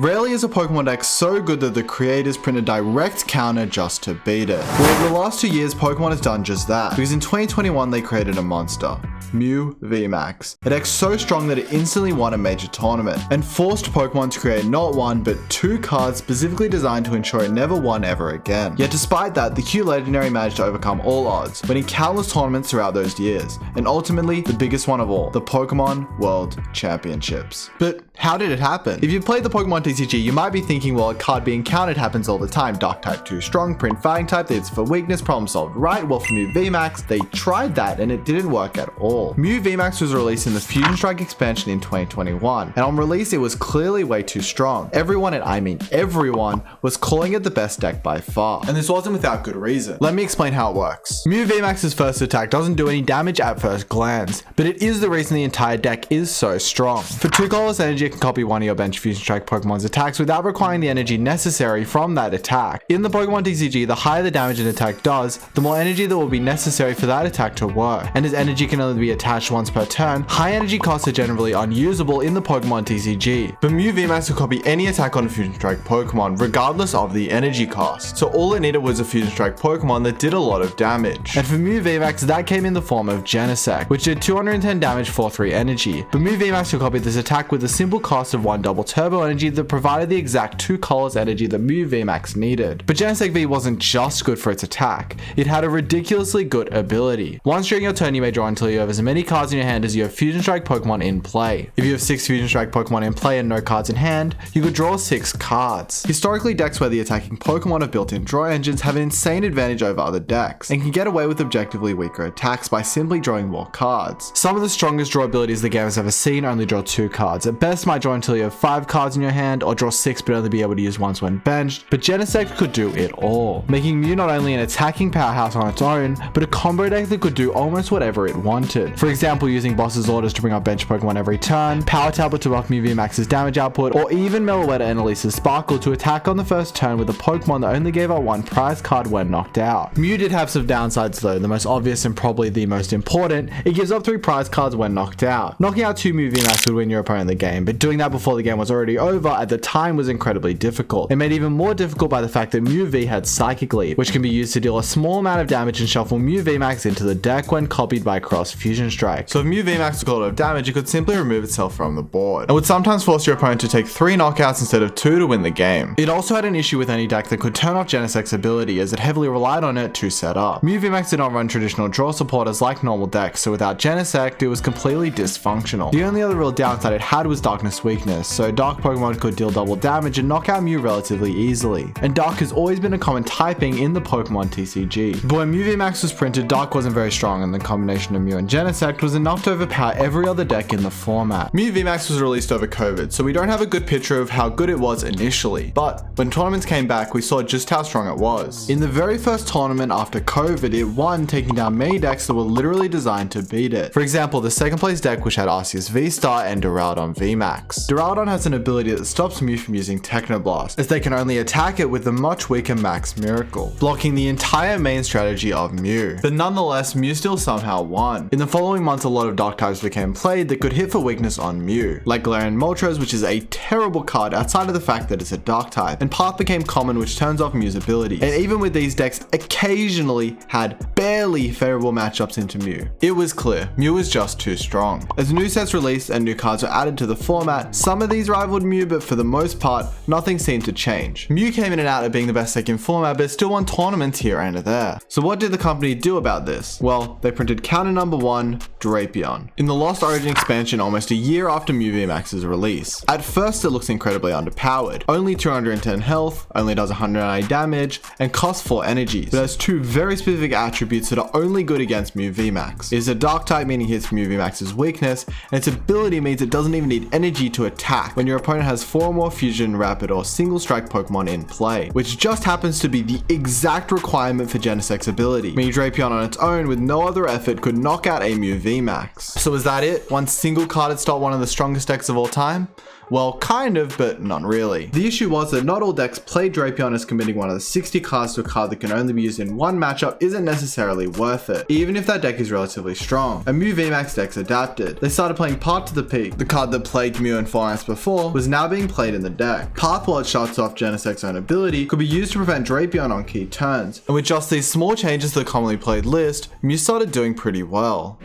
Rarely is a Pokemon deck so good that the creators print a direct counter just to beat it. Well, over the last 2 years, Pokemon has done just that, because in 2021 they created a monster, Mew VMAX, a deck so strong that it instantly won a major tournament, and forced Pokemon to create not one, but 2 cards specifically designed to ensure it never won ever again. Yet despite that, the Q Legendary managed to overcome all odds, winning countless tournaments throughout those years, and ultimately the biggest one of all, the Pokemon World Championships. But how did it happen? If you've played the Pokemon TCG, you might be thinking, well, a card being countered happens all the time. Dark type too strong, print fighting type, it's for weakness, problem solved, right? Well, for Mew VMAX, they tried that and it didn't work at all. Mew VMAX was released in the Fusion Strike expansion in 2021, and on release it was clearly way too strong. Everyone, and I mean everyone, was calling it the best deck by far. And this wasn't without good reason. Let me explain how it works. Mew VMAX's first attack doesn't do any damage at first glance, but it is the reason the entire deck is so strong. For 2 colorless energy, it can copy one of your bench Fusion Strike Pokemon's attacks without requiring the energy necessary from that attack. In the Pokemon TCG, the higher the damage an attack does, the more energy that will be necessary for that attack to work. And as energy can only be attached once per turn, high energy costs are generally unusable in the Pokemon TCG. But Mew VMAX will copy any attack on a Fusion Strike Pokemon, regardless of the energy cost. So all it needed was a Fusion Strike Pokemon that did a lot of damage. And for Mew VMAX, that came in the form of Genesect, which did 210 damage for 3 energy. But Mew VMAX will copy this attack with a simple cost of 1 double turbo energy that provided the exact 2 colors energy that Mew VMAX needed. But Genesect V wasn't just good for its attack, it had a ridiculously good ability. Once during your turn, you may draw until you have as many cards in your hand as you have Fusion Strike Pokemon in play. If you have 6 Fusion Strike Pokemon in play and no cards in hand, you could draw 6 cards. Historically, decks where the attacking Pokemon have built-in draw engines have an insane advantage over other decks, and can get away with objectively weaker attacks by simply drawing more cards. Some of the strongest draw abilities the game has ever seen only draw 2 cards. At best, might draw until you have 5 cards in your hand, or draw 6 but only be able to use once when benched, but Genesect could do it all, making Mew not only an attacking powerhouse on its own, but a combo deck that could do almost whatever it wanted. For example, using Boss's Orders to bring up bench Pokemon every turn, Power Tablet to buff Mew VMAX's damage output, or even Meloetta and Elisa's Sparkle to attack on the first turn with a Pokemon that only gave out 1 prize card when knocked out. Mew did have some downsides though, the most obvious and probably the most important, it gives up 3 prize cards when knocked out. Knocking out 2 Mew VMAX would win your opponent the game, but doing that before the game was already over at the time was incredibly difficult. It made even more difficult by the fact that Mew V had Psychic Lead, which can be used to deal a small amount of damage and shuffle Mew VMAX into the deck when copied by Cross Fusion Strike. So if Mew VMAX took a lot of damage, it could simply remove itself from the board, and would sometimes force your opponent to take 3 knockouts instead of 2 to win the game. It also had an issue with any deck that could turn off Genesect's ability, as it heavily relied on it to set up. Mew VMAX did not run traditional draw supporters like normal decks, so without Genesect, it was completely dysfunctional. The only other real downside it had was Darkness Weakness, so Dark Pokemon could deal double damage and knock out Mew relatively easily. And Dark has always been a common typing in the Pokemon TCG. But when Mew VMAX was printed, Dark wasn't very strong, and the combination of Mew and Genesect was enough to overpower every other deck in the format. Mew VMAX was released over COVID, so we don't have a good picture of how good it was initially, but when tournaments came back, we saw just how strong it was. In the very first tournament after COVID, it won, taking down many decks that were literally designed to beat it. For example, the second place deck, which had Arceus V-Star and Duraludon VMAX. Duraludon has an ability that stops Mew from using Technoblast, as they can only attack it with the much weaker Max Miracle, blocking the entire main strategy of Mew. But nonetheless, Mew still somehow won. In the following months, a lot of dark types became played that could hit for weakness on Mew, like Galarian Moltres, which is a terrible card outside of the fact that it's a dark type, and Path became common, which turns off Mew's ability. And even with these decks occasionally had barely favorable matchups into Mew, it was clear Mew was just too strong. As new sets released and new cards were added to the format, some of these rivaled Mew, but for the most part, nothing seemed to change. Mew came in and out of being the best deck in format, but still won tournaments here and there. So what did the company do about this? Well, they printed counter number 1, Drapion, in the Lost Origin expansion almost a year after Mew VMAX's release. At first, it looks incredibly underpowered. Only 210 health, only does 190 damage, and costs 4 energies, but has 2 very specific attributes that are only good against Mew VMAX. It is a dark type, meaning it hits Mew VMAX's weakness, and its ability means it doesn't even need energy to attack when your opponent has 4 or more Fusion, Rapid, or Single Strike Pokemon in play, which just happens to be the exact requirement for Genesect's ability, meaning Drapion on its own with no other effort could knock out a Mew VMAX. So is that it? One single card had stopped one of the strongest decks of all time? Well, kind of, but not really. The issue was that not all decks played Drapion, as committing one of the 60 cards to a card that can only be used in one matchup isn't necessarily worth it, even if that deck is relatively strong. And Mew VMAX decks adapted. They started playing Path to the Peak. The card that plagued Mew in formats before was now being played in the deck. Path, while it shuts off Genesec's own ability, could be used to prevent Drapion on key turns. And with just these small changes to the commonly played list, Mew started doing pretty well.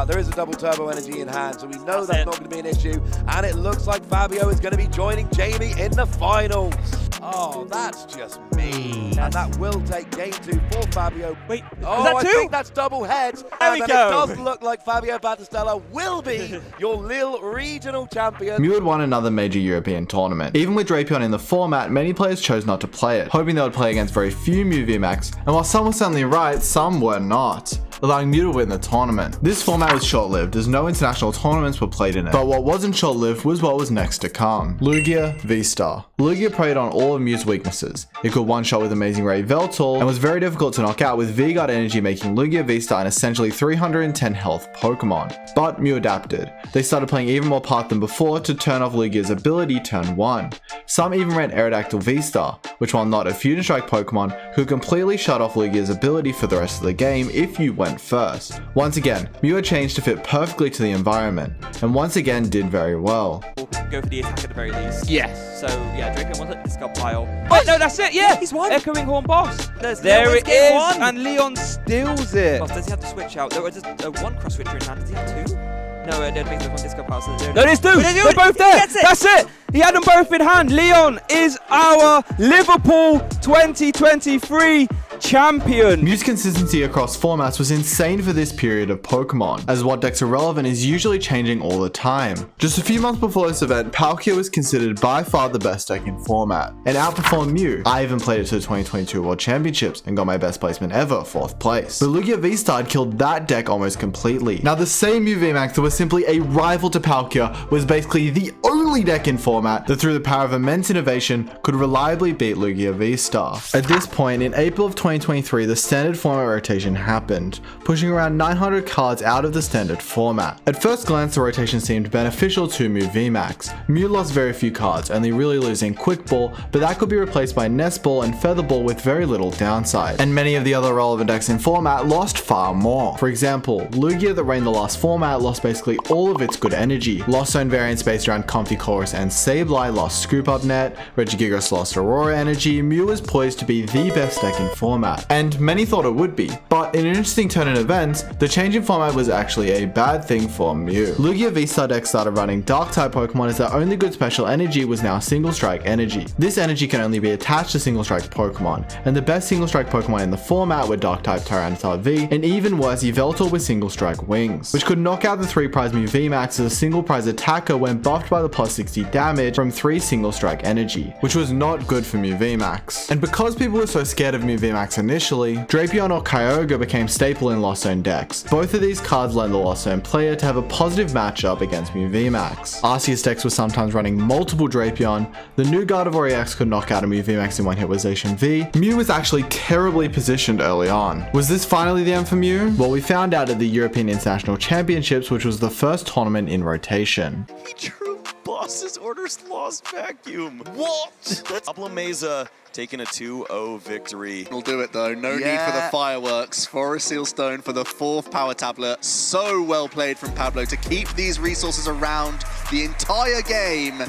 There is a double turbo energy in hand, so we know that's not going to be an issue. And it looks like Fabio is going to be joining Jamie in the finals. Oh, that's just mean. And that will take game 2 for Fabio. Wait, oh, is that I two? think that's double heads. There we and go. It does look like Fabio Battistella will be your Lille regional champion. Mew had won another major European tournament. Even with Drapion in the format, many players chose not to play it, hoping they would play against very few Mew VMAX, and while some were certainly right, some were not, allowing Mew to win the tournament. This format was short-lived, as no international tournaments were played in it. But what wasn't short-lived was what was next to come. Lugia V-Star. Lugia preyed on all of Mew's weaknesses. It could one-shot with Amazing Ray Veltal, and was very difficult to knock out, with V-Guard energy making Lugia V-Star an essentially 310 health Pokemon. But Mew adapted. They started playing even more Path than before to turn off Lugia's ability turn 1. Some even ran Aerodactyl V-Star, which, while not a Fusion Strike Pokemon, could completely shut off Lugia's ability for the rest of the game if you went first. Once again, Mew had changed to fit perfectly to the environment, and once again did very well. Go for the attack at the very least. Yes. So yeah, Drapion wants it. Discard pile. Oh no, that's it. Yeah, He's won. Echoing Horn boss. There it is, and Leon steals it. Oh, does he have to switch out? There was one cross switcher in hand. Does he have two? No, I don't think there's one discard pile. So No, there's two. They're both there. That's it. He had them both in hand. Leon is our Liverpool 2023 champion. Mew's consistency across formats was insane for this period of Pokemon, as what decks are relevant is usually changing all the time. Just a few months before this event, Palkia was considered by far the best deck in format, and outperformed Mew. I even played it to the 2022 World Championships and got my best placement ever, 4th place. But Lugia V-Star killed that deck almost completely. Now the same Mew VMAX that was simply a rival to Palkia was basically the only deck in format that through the power of immense innovation could reliably beat Lugia V-Star. At this point, in April of 2023, the standard format rotation happened, pushing around 900 cards out of the standard format. At first glance, the rotation seemed beneficial to Mew VMAX. Mew lost very few cards, only really losing Quick Ball, but that could be replaced by Nest Ball and Feather Ball with very little downside. And many of the other relevant decks in format lost far more. For example, Lugia that reigned the last format lost basically all of its good energy. Lost zone variants based around Comfy Chorus and Sableye lost Scoop Up Net, Regigigas lost Aurora energy. Mew was poised to be the best deck in format, and many thought it would be. But in an interesting turn in events, the change in format was actually a bad thing for Mew. Lugia V-Star deck started running Dark type Pokemon as their only good special energy was now Single Strike energy. This energy can only be attached to Single Strike Pokemon, and the best Single Strike Pokemon in the format were Dark type Tyranitar V, and even worse Yveltal with Single Strike Wings, which could knock out the 3 prize Mew VMAX as a single prize attacker when buffed by the plus 60 damage from 3 Single Strike energy, which was not good for Mew VMAX. And because people were so scared of Mew VMAX initially, Drapion or Kyogre became staple in Lost Zone decks. Both of these cards lent the Lost Zone player to have a positive matchup against Mew VMAX. Arceus decks were sometimes running multiple Drapion. The new Gardevoir EX could knock out a Mew VMAX in one hit with Zacian V. Mew was actually terribly positioned early on. Was this finally the end for Mew? Well, we found out at the European International Championships, which was the first tournament in rotation. He drew Boss's Orders Lost Vacuum. What? That's Pablo Meza taking a 2-0 victory. Will do it though. No need for the fireworks. For a Seal Stone for the 4th power tablet. So well played from Pablo to keep these resources around the entire game.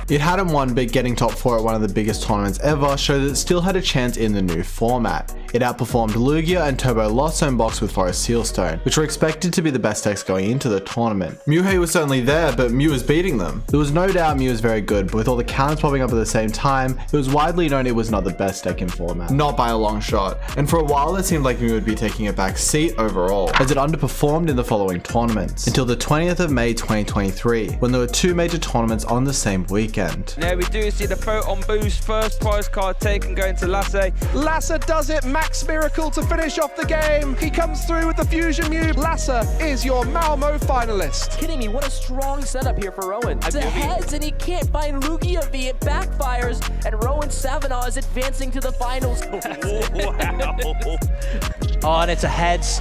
It hadn't won, but getting top 4 at one of the biggest tournaments ever showed that it still had a chance in the new format. It outperformed Lugia and Turbo Lost Zone box with Forest Sealstone, which were expected to be the best decks going into the tournament. Mew hate was certainly there, but Mew was beating them. There was no doubt Mew was very good, but with all the counters popping up at the same time, it was widely known it was not the best deck in format. Not by a long shot. And for a while it seemed like Mew would be taking a back seat overall, as it underperformed in the following tournaments, until the 20th of May 2023, when there were 2 major tournaments on the same weekend. There we do see the Photon Boost, first prize card taken, going to Lasse. Lasse does it, Max Miracle to finish off the game. He comes through with the Fusion Mew. Lasse is your Malmo finalist. Kidding me, what a strong setup here for Rowan. It's a heads and he can't find Lugia V, it backfires, and Rowan Savanaugh is advancing to the finals. Oh, and it's a heads.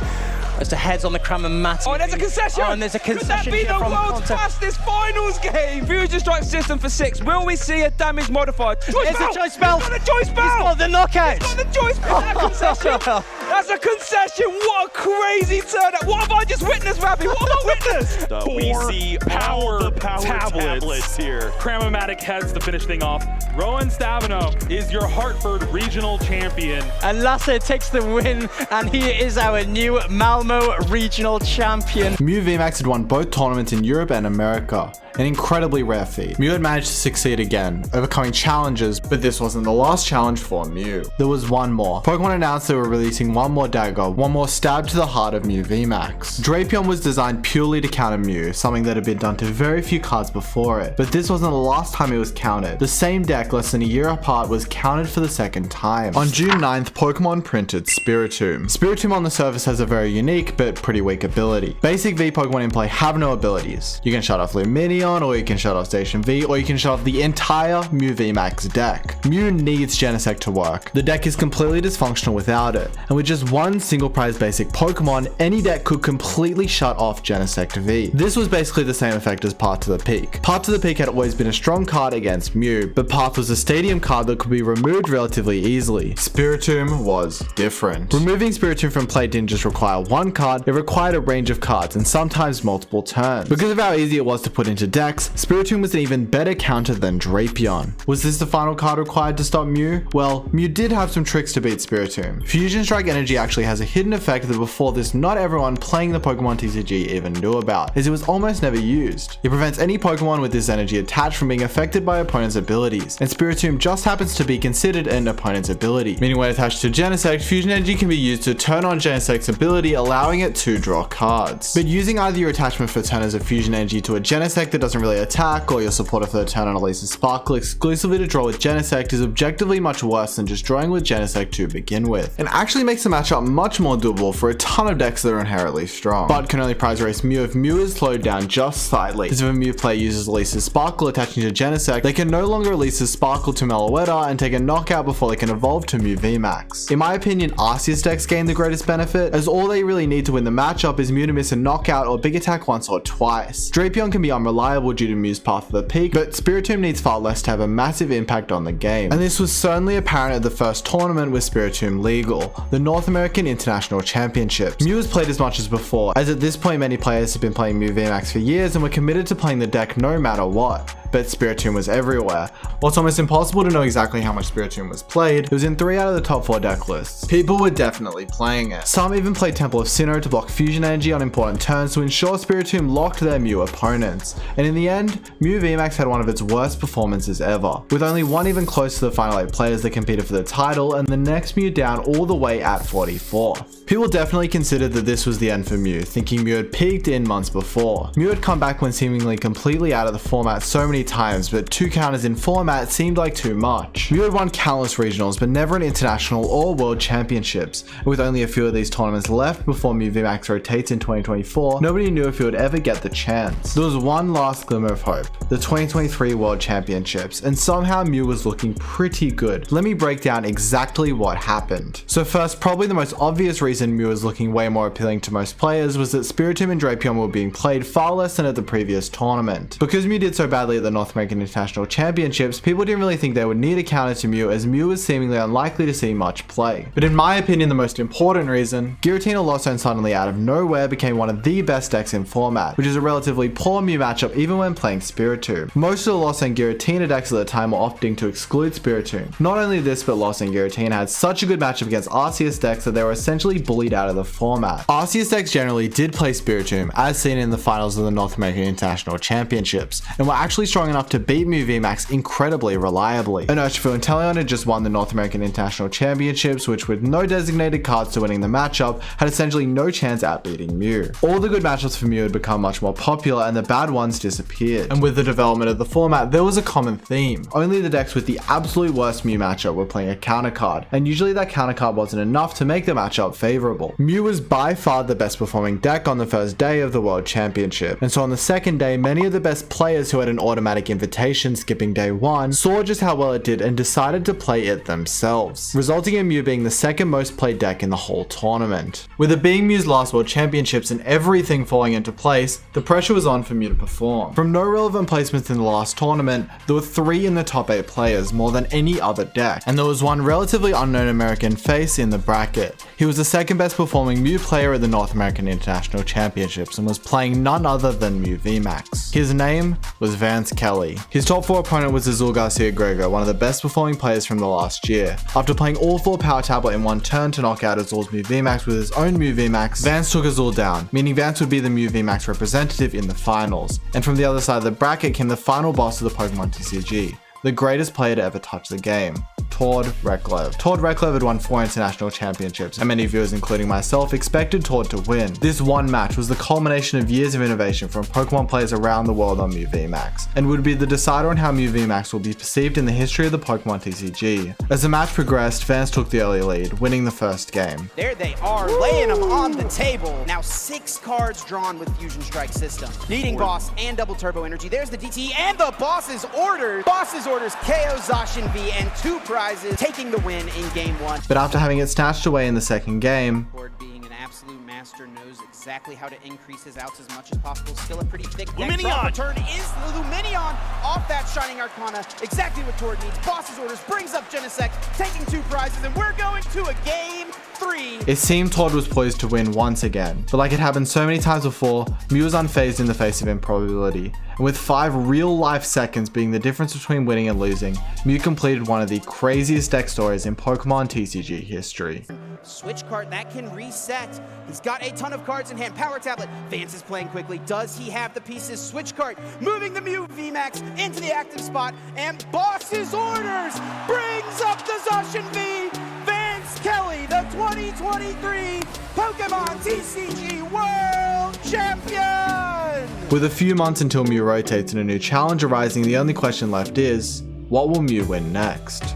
as the heads on the Chromatic. Oh, there's a concession! Oh, and there's a concession Could that be the from world's Conte. fastest finals game? Fusion Strike system for 6. Will we see a damage modified? It's a choice belt. He's got a choice belt. He's got the knockout. He's got the choice belt. That concession. That's a concession. What a crazy turnout. What have I just witnessed, Rabbi? What have I witnessed? We see all the power tablets here. Chromatic heads to finish thing off. Rowan Stavino is your Hartford regional champion. And Lasse takes the win, and he is our new Malmo regional champion. Mew VMAX had won both tournaments in Europe and America. An incredibly rare feat. Mew had managed to succeed again, overcoming challenges, but this wasn't the last challenge for Mew. There was one more. Pokemon announced they were releasing one more dagger, one more stab to the heart of Mew VMAX. Drapion was designed purely to counter Mew, something that had been done to very few cards before it, but this wasn't the last time it was countered. The same deck, less than a year apart, was countered for the second time. On June 9th, Pokemon printed Spiritomb. Spiritomb on the surface has a very unique but pretty weak ability. Basic V Pokemon in play have no abilities. You can shut off Luminion, or you can shut off Station V, or you can shut off the entire Mew VMAX deck. Mew needs Genesect to work. The deck is completely dysfunctional without it, and with just one single prize basic Pokemon, any deck could completely shut off Genesect V. This was basically the same effect as Path to the Peak. Path to the Peak had always been a strong card against Mew, but Path was a stadium card that could be removed relatively easily. Spiritomb was different. Removing Spiritomb from play didn't just require one card, it required a range of cards, and sometimes multiple turns. Because of how easy it was to put into decks, Spiritomb was an even better counter than Drapion. Was this the final card required to stop Mew? Well, Mew did have some tricks to beat Spiritomb. Fusion Strike Energy actually has a hidden effect that before this not everyone playing the Pokemon TCG even knew about, as it was almost never used. It prevents any Pokemon with this energy attached from being affected by opponent's abilities, and Spiritomb just happens to be considered an opponent's ability, meaning when attached to Genesect, Fusion Energy can be used to turn on Genesect's ability, allowing it to draw cards. But using either your attachment for turn as a Fusion Energy to a Genesect that doesn't really attack, or your supporter for the turn on Elisa's Sparkle exclusively to draw with Genesect is objectively much worse than just drawing with Genesect to begin with, and actually makes the matchup much more doable for a ton of decks that are inherently strong, but can only prize race Mew if Mew is slowed down just slightly. Because if a Mew player uses Elisa's Sparkle attaching to Genesect, they can no longer release his Sparkle to Meloetta and take a knockout before they can evolve to Mew VMAX. In my opinion, Arceus decks gain the greatest benefit, as all they really need to win the matchup is Mew to miss a knockout or big attack once or twice. Drapion can be unreliable due to Mew's Path to the Peak, but Spiritomb needs far less to have a massive impact on the game, and this was certainly apparent at the first tournament with Spiritomb legal, the North American International Championships. Mew was played as much as before, as at this point many players have been playing Mew VMAX for years and were committed to playing the deck no matter what. But Spiritomb was everywhere. While it's almost impossible to know exactly how much Spiritomb was played, it was in 3 out of the top 4 deck lists. People were definitely playing it. Some even played Temple of Sinnoh to block Fusion Energy on important turns to ensure Spiritomb locked their Mew opponents. And in the end, Mew VMAX had one of its worst performances ever, with only one even close to the final 8 players that competed for the title, and the next Mew down all the way at 44th. People definitely considered that this was the end for Mew, thinking Mew had peaked in months before. Mew had come back when seemingly completely out of the format so many times, but 2 counters in format seemed like too much. Mew had won countless regionals, but never an international or world championships, and with only a few of these tournaments left before Mew VMAX rotates in 2024, nobody knew if he would ever get the chance. There was one last glimmer of hope, the 2023 World Championships, and somehow Mew was looking pretty good. Let me break down exactly what happened. So first, probably the most obvious reason Mew was looking way more appealing to most players was that Spiritomb and Drapion were being played far less than at the previous tournament. Because Mew did so badly at the North American International Championships, people didn't really think they would need a counter to Mew, as Mew was seemingly unlikely to see much play. But in my opinion, the most important reason, Giratina Lost Zone suddenly out of nowhere became one of the best decks in format, which is a relatively poor Mew matchup even when playing Spiritomb. Most of the Lost Zone Giratina decks at the time were opting to exclude Spiritomb. Not only this, but Lost Zone Giratina had such a good matchup against Arceus decks that they were essentially bullied out of the format. Arceus decks generally did play Spiritomb, as seen in the finals of the North American International Championships, and were actually strong enough to beat Mew VMAX incredibly reliably. And Urshifu and Teleon had just won the North American International Championships, which with no designated cards to winning the matchup, had essentially no chance at beating Mew. All the good matchups for Mew had become much more popular, and the bad ones disappeared. And with the development of the format, there was a common theme. Only the decks with the absolute worst Mew matchup were playing a counter card, and usually that counter card wasn't enough to make the matchup favorable. Mew was by far the best performing deck on the first day of the World Championship, and so on the second day, many of the best players who had an automatic automatic invitation skipping day 1, saw just how well it did and decided to play it themselves, resulting in Mew being the second most played deck in the whole tournament. With it being Mew's last World Championships and everything falling into place, the pressure was on for Mew to perform. From no relevant placements in the last tournament, there were 3 in the top 8 players, more than any other deck, and there was one relatively unknown American face in the bracket. He was the second best performing Mew player at the North American International Championships and was playing none other than Mew VMAX. His name was Vance Kelly. His top 4 opponent was Azul Garcia Grego, one of the best performing players from the last year. After playing all 4 Power Tablet in one turn to knock out Azul's Mew VMAX with his own Mew VMAX, Vance took Azul down, meaning Vance would be the Mew VMAX representative in the finals. And from the other side of the bracket came the final boss of the Pokemon TCG, the greatest player to ever touch the game, Tord Reklev. Tord Reklev had won 4 international championships, and many viewers, including myself, expected Tord to win. This one match was the culmination of years of innovation from Pokemon players around the world on Mew VMAX, and would be the decider on how Mew VMAX will be perceived in the history of the Pokemon TCG. As the match progressed, Vance took the early lead, winning the first game. There they are, laying them on the table. Now 6 cards drawn with Fusion Strike system. Leading boss and double turbo energy. There's the DT and the boss's order. Boss's orders KO Zacian V and 2 prizes, taking the win in game 1. But after having it snatched away in the second game, Being an absolute master, knows exactly how to increase his outs as much as possible. Still a pretty thick deck. Luminion! Return is Luminion off that Shining Arcana. Exactly what Tord needs. Boss's orders brings up Genesect, taking 2 prizes, and we're going to a game 3. it seemed Tord was poised to win once again, but like it happened so many times before, Mew was unfazed in the face of improbability. And with 5 real-life seconds being the difference between winning and losing, Mew completed one of the craziest deck stories in Pokemon TCG history. Switch card that can reset. He's got a ton of cards in hand. Power Tablet. Vance is playing quickly. Does he have the pieces? Switch card. Moving the Mew VMAX into the active spot. And Boss's orders brings up the Zacian V. Vance Kelly, the 2023 Pokemon TCG World Champion. With a few months until Mew rotates and a new challenge arising, the only question left is, what will Mew win next?